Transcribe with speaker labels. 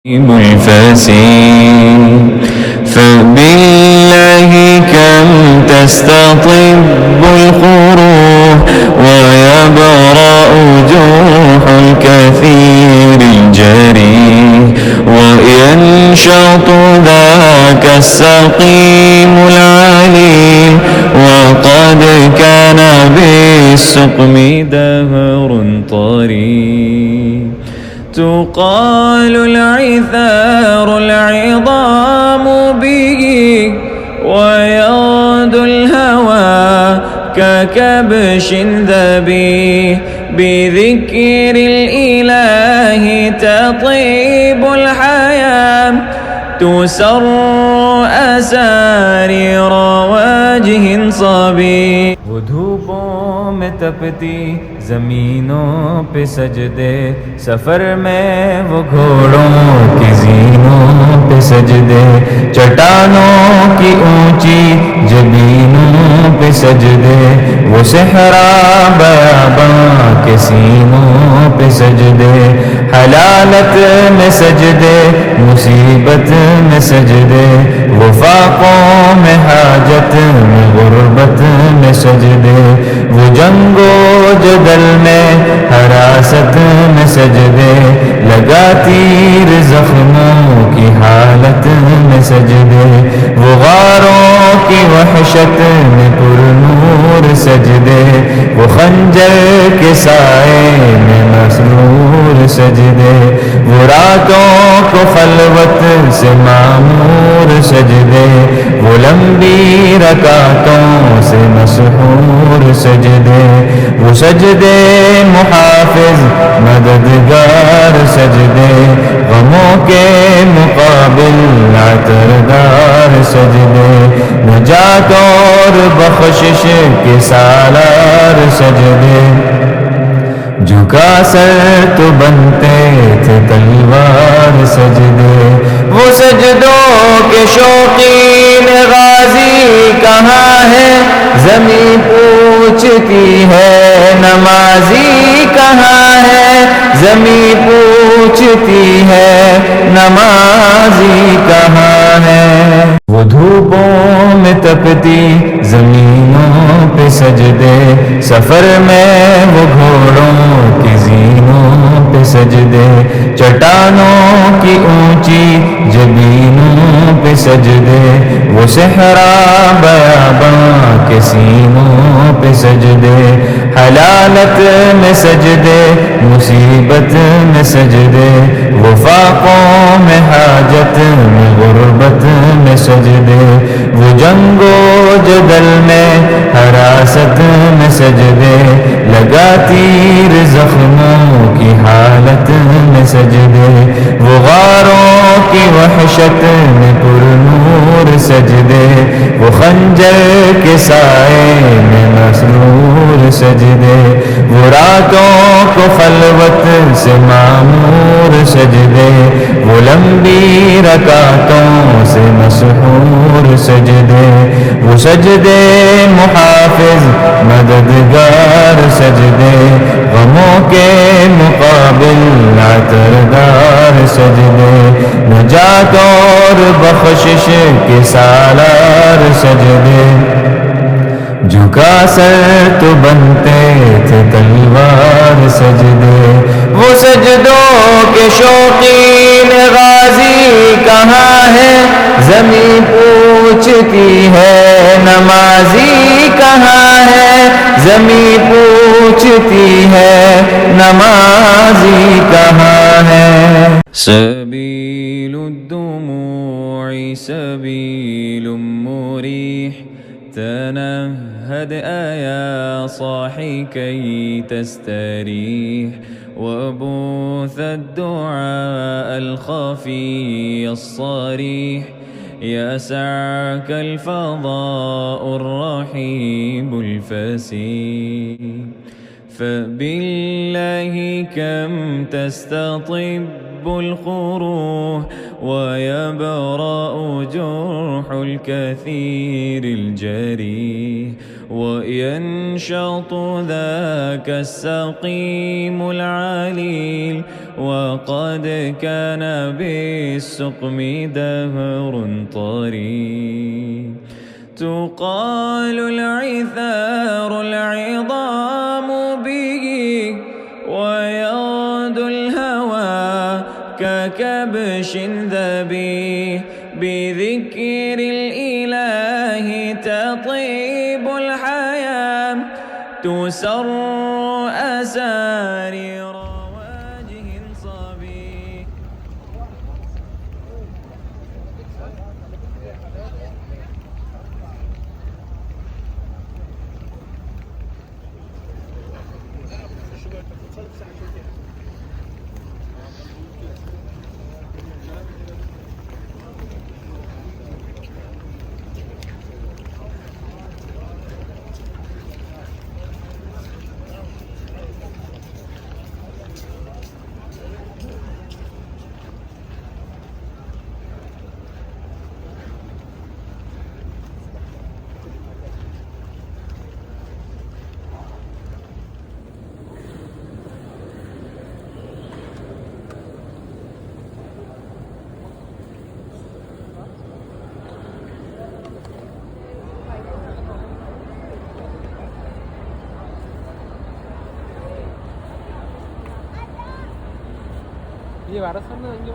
Speaker 1: الفاسين فبالله كم تستطب القروح ويبرأ جروح الكثير الجريح وينشط ذاك السقيم العليم وقد كان بالسقم دهر طريق تقال العثار العظام به ويغدو الهوى ككبش ذبيح بذكر الإله تطيب الحياة تسر أسارير وجه صبي
Speaker 2: وہ دھوپوں میں تپتی زمینوں پہ سجدے، سفر میں وہ گھوڑوں کی زینوں پہ سجدے، چٹانوں کی اونچی جبینوں پہ سجدے، وہ صحرا بیاباں کے سینوں پہ سجدے، حلالت میں سجدے، مصیبت میں سجدے، وفاقوں میں حاجت میں غربت میں سجدے، وہ جنگ و جدل میں حراست میں سجدے، لگا تیر زخموں کی حالت میں سجدے، وہ غاروں کی وحشت میں پر نور سجدے، وہ خنجر کے سائے میں مسرور سجدے، وہ راتوں کو خلوت سے معمور سجدے، وہ لمبی رکعتوں سے مسحور سجدے، وہ سجدے محافظ مددگار سجدے، غموں کے مقابل عطردار سجدے، نجات اور بخشش کے سالار سجدے، جھکا سر تو بنتے تھے تلوار سجدے، وہ سجدوں کے شوقین غازی کہاں ہے، زمین پوچھتی ہے نمازی کہاں ہے، زمین پوچھتی ہے نمازی کہاں ہے، وہ دھوپوں میں تپتی زمینوں پہ سجدے، سفر میں وہ گھوڑوں کی زینوں پہ سجدے، چٹانوں کی اونچی جبینوں پہ سجدے، وہ صحرا بیاباں کے سینوں پہ سجدے، حلالت میں سجدے، مصیبت میں سجدے، وفاقوں میں حاجت میں غربت میں سجدے، وہ جنگ و جدل میں حراست میں سجدے، لگا تیر زخموں کی حالت میں سجدے، وہ غاروں کی وحشت میں پر نور سجدے، وہ خنجر کے سائے میں مسرور سجدے، وہ راتوں کو خلوت سے معمور سجدے، وہ لمبی رکعتوں سے مسحور سجدے، وہ سجدے محافظ مددگار سجدے، غموں کے مقابل عطردار سجدے، نجات اور بخشش کے سالار سجدے، جھکا سر تو بنتے تھے تلوار سجدے، وہ سجدوں کے شوقین غازی کہاں ہے، زمین پوچھتی ہے نمازی کہاں ہے، زمین پوچھتی ہے نمازی کہاں ہے،
Speaker 1: سبيل الدموع سبيل مريح تنهد يا صاحي كي تستريح وبوث الدعاء الخفي الصريح يسعك الفضاء الرحيب الفسيح فبالله كم تستطب القروح ويبرأ جرح الكثير الجريح وينشط ذاك السقيم العليل وقد كان بالسقم دهر طري. تقال العثار العظام به، ويغد الهوى ككبش ذبيه. بذكر الإله تطيب الحياة، تسر أسارير وجه صبي.
Speaker 3: Llevar a Fernando,